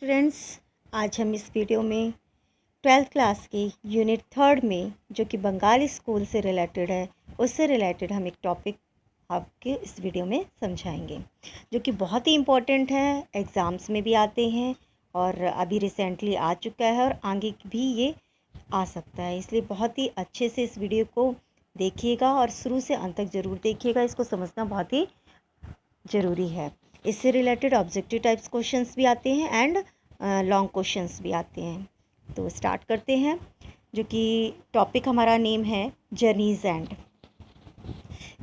Students, आज हम इस वीडियो में 12th क्लास की यूनिट 3 में जो कि बंगाली स्कूल से रिलेटेड है, उससे रिलेटेड हम एक टॉपिक आपके इस वीडियो में समझाएंगे जो कि बहुत ही इम्पोर्टेंट है। एग्ज़ाम्स में भी आते हैं और अभी रिसेंटली आ चुका है और आगे भी ये आ सकता है, इसलिए बहुत ही अच्छे से इस वीडियो को देखिएगा और शुरू से अंत तक ज़रूर देखिएगा। इसको समझना बहुत ही ज़रूरी है। इससे रिलेटेड ऑब्जेक्टिव टाइप्स क्वेश्चंस भी आते हैं एंड लॉन्ग क्वेश्चंस भी आते हैं। तो स्टार्ट करते हैं, जो कि टॉपिक हमारा नेम है जर्नीज़ एंड।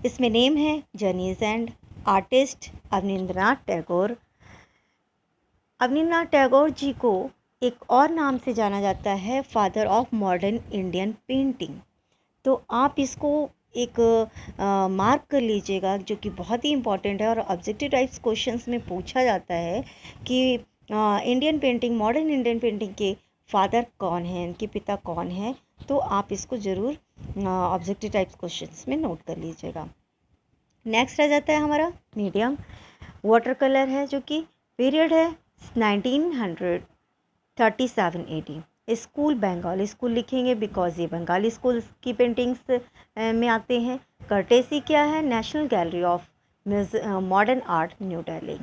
इसमें नेम है journeys end. Artist Abanindranath Tagore. Abanindranath Tagore ji को एक और नाम से जाना जाता है father of modern Indian painting. तो आप इसको एक मार्क कर लीजिएगा, जो कि बहुत ही इम्पॉर्टेंट है और ऑब्जेक्टिव टाइप्स क्वेश्चंस में पूछा जाता है कि Indian painting, modern Indian painting के फादर कौन हैं, इनके पिता कौन हैं। तो आप इसको ज़रूर ऑब्जेक्टिव टाइप्स क्वेश्चंस में नोट कर लीजिएगा। नेक्स्ट आ जाता है हमारा मीडियम। वाटर कलर है, जो कि पीरियड है 1937 AD। स्कूल बंगाली स्कूल लिखेंगे बिकॉज ये बंगाली स्कूल की पेंटिंग्स में आते हैं। कर्टेसी क्या है? National gallery of modern art, new Delhi.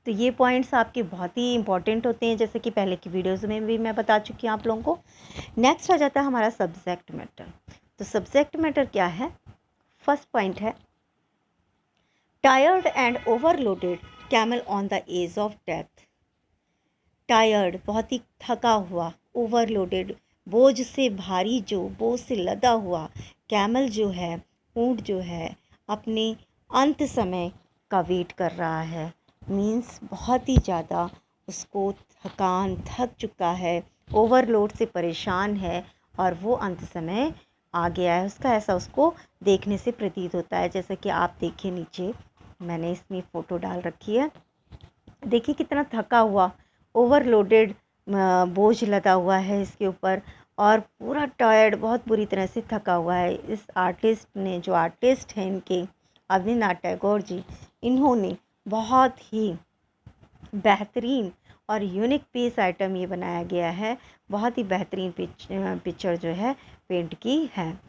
तो ये पॉइंट्स आपके बहुत ही इंपॉर्टेंट होते हैं, जैसे कि पहले की वीडियोस में भी मैं बता चुकी हूँ आप लोगों को। नेक्स्ट आ जाता है हमारा सब्जेक्ट मैटर। तो सब्जेक्ट मैटर क्या है? फर्स्ट पॉइंट है tired and overloaded camel on the edge of death. Tired, बहुत ही थका हुआ। ओवरलोडेड, बोझ से भारी, जो बोझ से लदा हुआ। कैमल जो है, ऊँट जो है, अपने अंत समय का वेट कर रहा है। मीन्स बहुत ही ज़्यादा उसको थक चुका है, ओवरलोड से परेशान है और वो अंत समय आ गया है उसका, ऐसा उसको देखने से प्रतीत होता है। जैसा कि आप देखिए, नीचे मैंने इसमें फ़ोटो डाल रखी है। देखिए कितना थका हुआ, ओवरलोडेड बोझ लदा हुआ है इसके ऊपर और पूरा टायर्ड, बहुत बुरी तरह से थका हुआ है। इस आर्टिस्ट ने, जो आर्टिस्ट हैं इनके, अवनींद्रनाथ टैगोर जी, इन्होंने बहुत ही बेहतरीन और यूनिक पीस आइटम ये बनाया गया है। बहुत ही बेहतरीन पिक्चर जो है पेंट की है,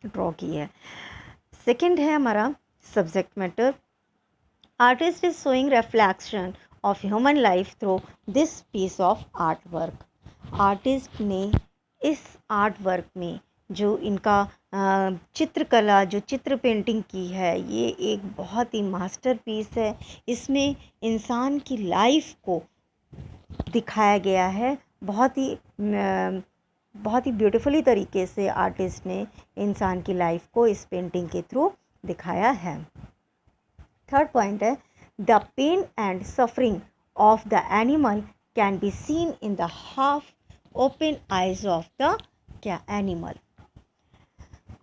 ड्रॉ की है। सेकंड है हमारा subject matter. Artist is showing reflection of human life through this piece of art work. Artist ने इस आर्ट वर्क में जो इनका चित्रकला, जो चित्र पेंटिंग की है, ये एक बहुत ही मास्टरपीस है। इसमें इंसान की लाइफ को दिखाया गया है। बहुत ही ब्यूटीफुली तरीके से आर्टिस्ट ने इंसान की लाइफ को इस पेंटिंग के थ्रू दिखाया है। थर्ड पॉइंट है the pain and suffering of the animal can be seen in the half open eyes of the animal.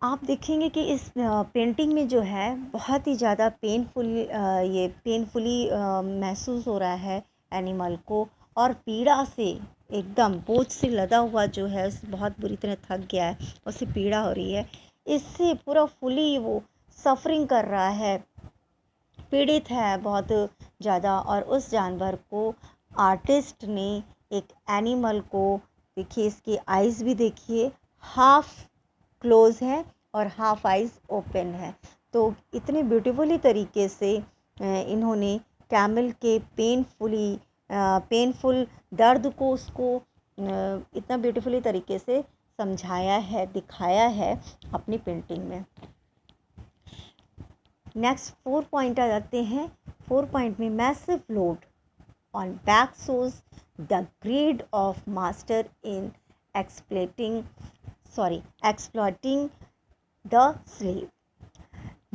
आप देखेंगे कि इस पेंटिंग में जो है बहुत ही ज़्यादा पेनफुली महसूस हो रहा है एनिमल को, और पीड़ा से एकदम बोझ से लदा हुआ जो है, उस बहुत बुरी तरह थक गया है, उसे पीड़ा हो रही है। इससे पूरा फुली वो सफरिंग कर रहा है, पीड़ित है बहुत ज़्यादा। और उस जानवर को आर्टिस्ट ने, एक एनिमल को, देखिए इसकी आइज़ भी देखिए, हाफ क्लोज है और हाफ आइज़ ओपन है। तो इतने ब्यूटीफुली तरीके से इन्होंने कैमल के पेनफुल दर्द को, उसको इतना ब्यूटीफुली तरीके से समझाया है, दिखाया है अपनी पेंटिंग में। नेक्स्ट 4 पॉइंट आ जाते हैं। 4 पॉइंट में massive load on back shows the grade of master in exploiting the slave.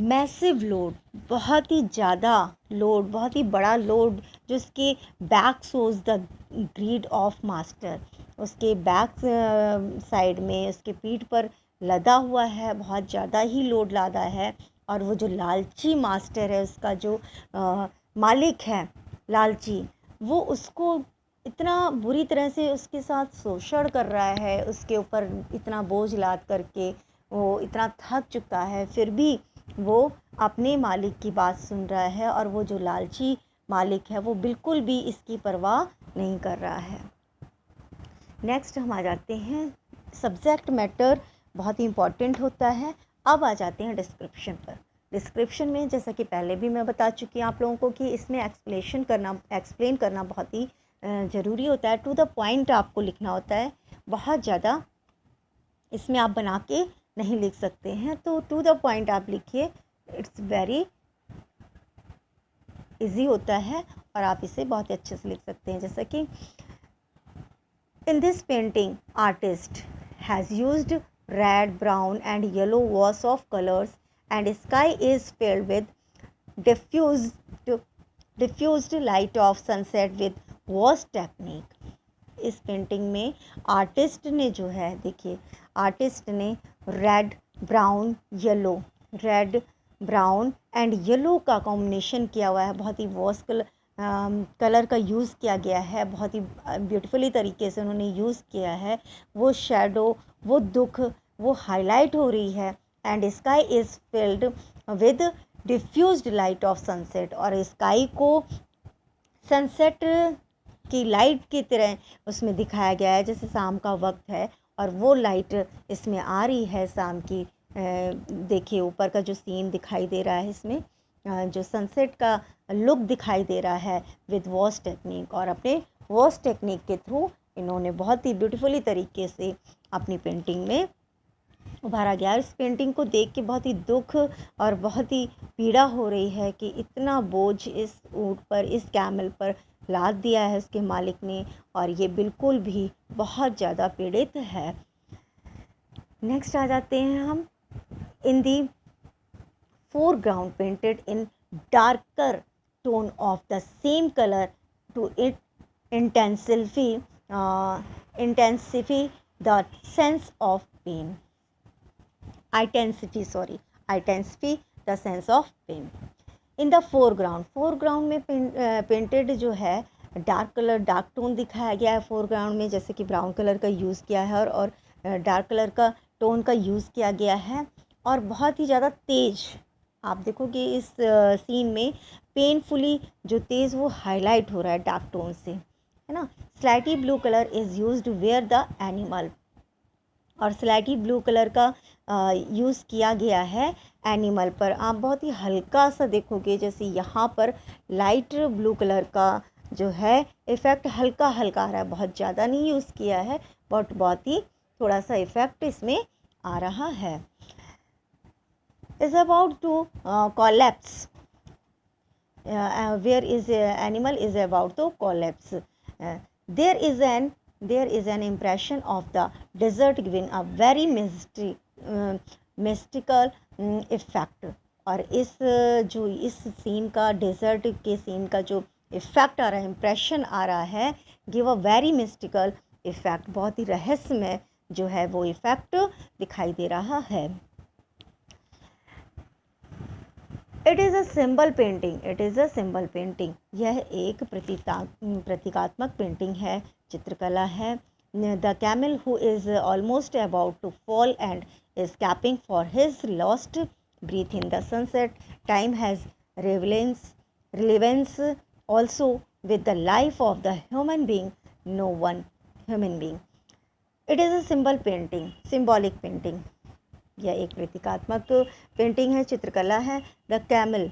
Massive load, बहुत ही ज़्यादा लोड, बहुत ही बड़ा लोड, जिसके back shows the greed of master, उसके बैक साइड में, उसके पीठ पर लदा हुआ है, बहुत ज़्यादा ही लोड लादा है। और वो जो लालची मास्टर है, उसका जो मालिक है लालची, वो उसको इतना बुरी तरह से उसके साथ शोषण कर रहा है, उसके ऊपर इतना बोझ लाद करके वो इतना थक चुका है, फिर भी वो अपने मालिक की बात सुन रहा है। और वो जो लालची मालिक है वो बिल्कुल भी इसकी परवाह नहीं कर रहा है। नेक्स्ट हम आ जाते हैं, सब्जेक्ट मैटर बहुत ही इम्पॉर्टेंट होता है। अब आ जाते हैं डिस्क्रिप्शन पर। डिस्क्रिप्शन में जैसा कि पहले भी मैं बता चुकी हूँ आप लोगों को कि इसमें एक्सप्लेन करना बहुत ही ज़रूरी होता है। टू द पॉइंट आपको लिखना होता है, बहुत ज़्यादा इसमें आप बना के नहीं लिख सकते हैं, तो टू द पॉइंट आप लिखिए, इट्स वेरी इजी होता है और आप इसे बहुत ही अच्छे से लिख सकते हैं। जैसा कि in this painting artist has used red, brown and yellow wash off colours and sky is filled with diffused light of sunset with wash technique. इस पेंटिंग में आर्टिस्ट ने जो है, देखिए आर्टिस्ट ने रेड, ब्राउन, एंड येलो का combination किया हुआ है। बहुत ही वॉश कलर का यूज़ किया गया है, बहुत ही ब्यूटीफुली तरीके से उन्होंने यूज़ किया है। वो शेडो, वो दुख, वो हाईलाइट हो रही है। And sky is filled with diffused light of sunset, और स्काई को सनसेट की लाइट की तरह उसमें दिखाया गया है, जैसे शाम का वक्त है और वो लाइट इसमें आ रही है शाम की। देखिए ऊपर का जो सीन दिखाई दे रहा है, इसमें जो सनसेट का लुक दिखाई दे रहा है विद वॉश टेक्निक, और अपने वॉश टेक्निक के थ्रू इन्होंने बहुत ही ब्यूटीफुली तरीके से अपनी पेंटिंग में उभारा गया। इस पेंटिंग को देख के बहुत ही दुख और बहुत ही पीड़ा हो रही है कि इतना बोझ इस ऊँट पर, इस कैमल पर लाद दिया है उसके मालिक ने, और ये बिल्कुल भी बहुत ज़्यादा पीड़ित है। नेक्स्ट आ जाते हैं हम, इन दी foreground painted in darker tone of the same color to intensify the sense of pain. Intensify the sense of pain. In the foreground में पेंटेड जो है डार्क कलर, डार्क टोन दिखाया गया है फोरग्राउंड में, जैसे कि ब्राउन कलर का यूज़ किया है और डार्क कलर का टोन का यूज़ किया गया है, और बहुत ही ज़्यादा तेज़ आप देखोगे इस सीन में पेनफुली जो तेज़ वो हाईलाइट हो रहा है डार्क टोन से, है ना। Slightly blue colour is used where the animal, और स्लाइटी ब्लू कलर का यूज़ किया गया है एनिमल पर। आप बहुत ही हल्का सा देखोगे, जैसे यहाँ पर लाइट ब्लू कलर का जो है इफ़ेक्ट हल्का हल्का आ रहा है, बहुत ज़्यादा नहीं यूज़ किया है, बट बहुत ही थोड़ा सा इफ़ेक्ट इसमें आ रहा है। is about to collapse, where is animal is about to collapse. There is an impression of the desert giving a very mystical effect, और इस जो इस सीन का, डेजर्ट के सीन का जो इफ़ेक्ट आ रहा है, इम्प्रेशन आ रहा है, give a very mystical effect, बहुत ही रहस्यमय जो है वो इफ़ेक्ट दिखाई दे रहा है। It is a symbol painting, यह एक प्रतीकात्मक पेंटिंग है, चित्रकला है। The camel who is almost about to fall and is gasping for his lost breath in the sunset time has relevance also with the life of the human being, no one human being. It is a symbolic painting, यह एक प्रतीकात्मक painting है, चित्रकला है। The camel,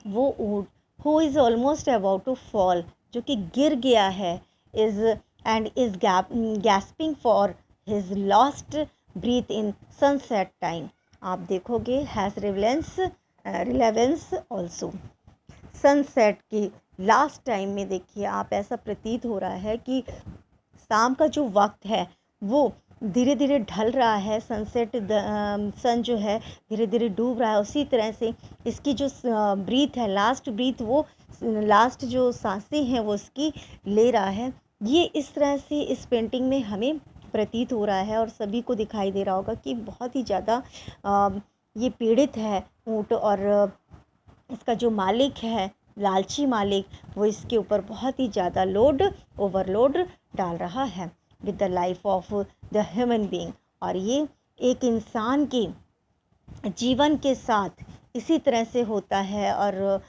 वो ऊँट, who is almost about to fall, जो कि गिर गया है, is gasping for his lost breath in sunset time. आप देखोगे हैज़ रिलेवेंस ऑल्सो, सनसेट की लास्ट टाइम में देखिए आप, ऐसा प्रतीत हो रहा है कि शाम का जो वक्त है वो धीरे धीरे ढल रहा है, सन जो है धीरे धीरे डूब रहा है, उसी तरह से इसकी जो ब्रीथ है, लास्ट ब्रीथ, वो लास्ट जो सांसें हैं वो इसकी ले रहा है। ये इस तरह से इस पेंटिंग में हमें प्रतीत हो रहा है, और सभी को दिखाई दे रहा होगा कि बहुत ही ज़्यादा ये पीड़ित है ऊँट, और इसका जो मालिक है, लालची मालिक, वो इसके ऊपर बहुत ही ज़्यादा ओवरलोड डाल रहा है with the life of the human being. और ये एक इंसान के जीवन के साथ इसी तरह से होता है, और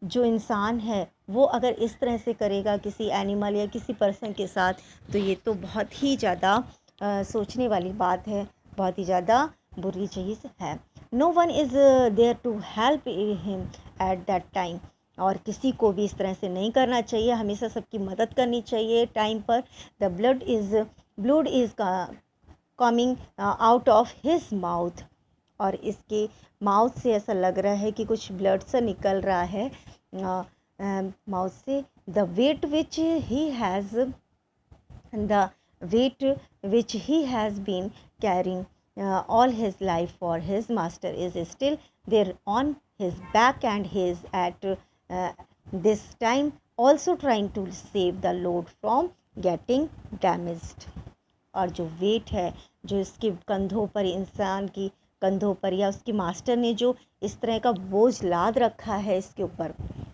जो इंसान है वो अगर इस तरह से करेगा किसी एनिमल या किसी पर्सन के साथ, तो ये तो बहुत ही ज़्यादा सोचने वाली बात है, बहुत ही ज़्यादा बुरी चीज़ है। No one is there to help him at that time, और किसी को भी इस तरह से नहीं करना चाहिए, हमेशा सबकी मदद करनी चाहिए टाइम पर। The blood is coming out of his mouth, और इसके माउथ से ऐसा लग रहा है कि कुछ ब्लड सा निकल रहा है माउथ से। The weight which he has the weight which he has been carrying all his life for his master is still there on his back, and he is at this time also trying to save the load from getting damaged। और जो wait है जो इसके कंधों पर, इंसान की कंधों पर, या उसके मास्टर ने जो इस तरह का बोझ लाद रखा है इसके ऊपर,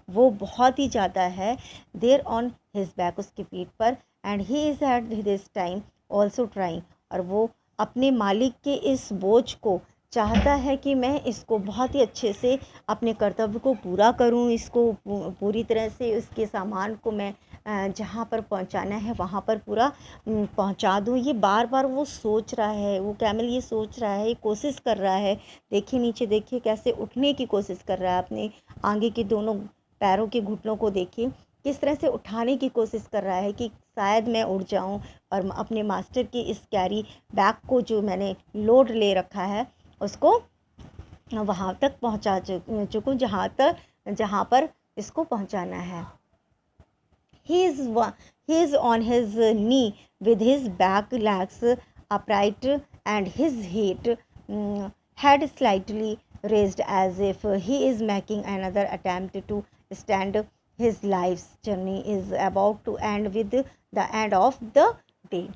वो बहुत ही ज़्यादा है। देयर ऑन हिज बैक, उसकी पीठ पर, and he is at this time also trying, और वो अपने मालिक के इस बोझ को चाहता है कि मैं इसको बहुत ही अच्छे से अपने कर्तव्य को पूरा करूं, इसको पूरी तरह से उसके सामान को मैं जहाँ पर पहुँचाना है वहाँ पर पूरा पहुँचा दूँ। ये बार बार वो सोच रहा है, वो कैमल ये सोच रहा है, ये कोशिश कर रहा है। देखिए नीचे, देखिए कैसे उठने की कोशिश कर रहा है, अपने आगे के दोनों पैरों के घुटनों को देखिए किस तरह से उठाने की कोशिश कर रहा है कि शायद मैं उठ जाऊं और अपने मास्टर की इस कैरी बैग को जो मैंने लोड ले रखा है उसको वहाँ तक पहुँचा चुकूँ जहाँ पर इसको पहुँचाना है। He is on his knee with his back legs upright and his head slightly raised, as if he is making another attempt to stand. His life's journey is about to end with the end of the day।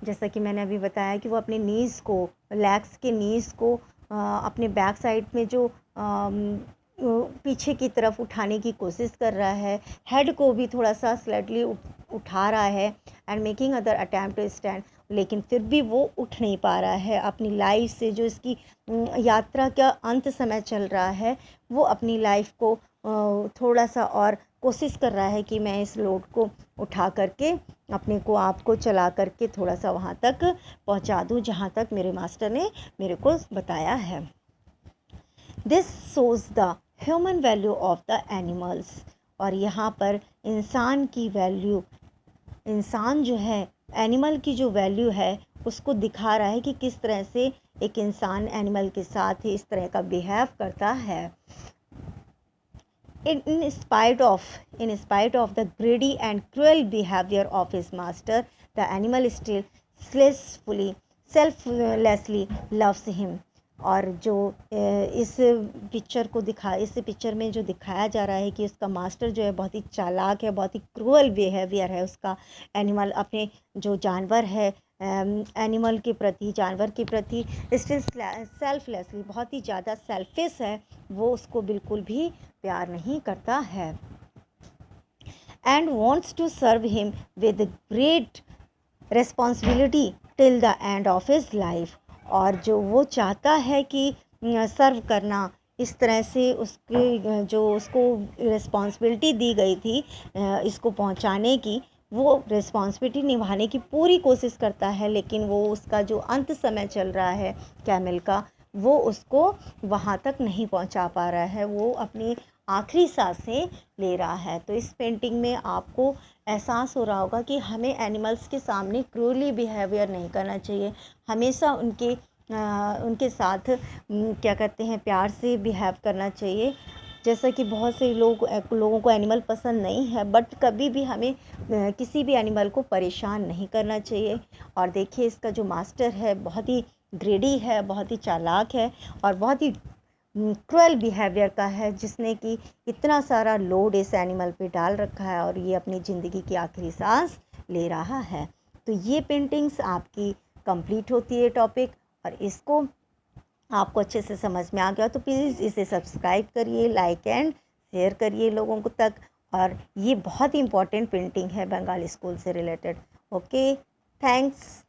जैसा कि मैंने अभी बताया कि वो अपने knees को, legs के नीज़ को अपने बैक साइड में जो पीछे की तरफ उठाने की कोशिश कर रहा है, हेड को भी थोड़ा सा स्लाइटली उठा रहा है, and making other attempt to stand, लेकिन फिर भी वो उठ नहीं पा रहा है। अपनी लाइफ से जो इसकी यात्रा का अंत समय चल रहा है, वो अपनी लाइफ को थोड़ा सा और कोशिश कर रहा है कि मैं इस लोड को उठा करके अपने को आप को चला करके थोड़ा सा वहाँ तक पहुँचा दूँ जहाँ तक मेरे मास्टर ने मेरे को बताया है। This shows the human value of the animals, और यहाँ पर इंसान की वैल्यू, इंसान जो है एनिमल की जो वैल्यू है उसको दिखा रहा है कि किस तरह से एक इंसान एनिमल के साथ ही इस तरह का बिहेव करता है। In spite of the greedy and cruel behavior of his master, the animal still selflessly loves him। और जो इस पिक्चर में जो दिखाया जा रहा है कि उसका मास्टर जो है बहुत ही चालाक है, बहुत ही क्रूअल बिहेवियर है उसका एनिमल अपने जो जानवर है एनिमल के प्रति, जानवर के प्रति स्टिल सेल्फलेसली, बहुत ही ज़्यादा सेल्फिश है, वो उसको बिल्कुल भी प्यार नहीं करता है। And wants to serve him with great responsibility till the end of his life, और जो वो चाहता है कि सर्व करना इस तरह से, उसकी जो उसको रिस्पॉन्सिबिलिटी दी गई थी इसको पहुंचाने की, वो रिस्पॉन्सिबिलिटी निभाने की पूरी कोशिश करता है, लेकिन वो उसका जो अंत समय चल रहा है कैमल का, वो उसको वहाँ तक नहीं पहुँचा पा रहा है, वो अपनी आखिरी सांसें ले रहा है। तो इस पेंटिंग में आपको एहसास हो रहा होगा कि हमें एनिमल्स के सामने क्रूरली बिहेवियर नहीं करना चाहिए, हमेशा उनके साथ क्या कहते हैं प्यार से बिहेव करना चाहिए। जैसा कि बहुत से लोगों को एनिमल पसंद नहीं है, बट कभी भी हमें किसी भी एनिमल को परेशान नहीं करना चाहिए। और देखिए इसका जो मास्टर है बहुत ही ग्रेडी है, बहुत ही चालाक है और बहुत ही क्रूअल बिहेवियर का है, जिसने कि इतना सारा लोड इस एनिमल पे डाल रखा है और ये अपनी ज़िंदगी की आखिरी सांस ले रहा है। तो ये पेंटिंग्स आपकी कंप्लीट होती है टॉपिक, और इसको आपको अच्छे से समझ में आ गया तो प्लीज़ इसे सब्सक्राइब करिए, लाइक एंड शेयर करिए लोगों को तक। और ये बहुत ही इम्पॉर्टेंट पेंटिंग है बंगाली स्कूल से रिलेटेड। Okay, thanks.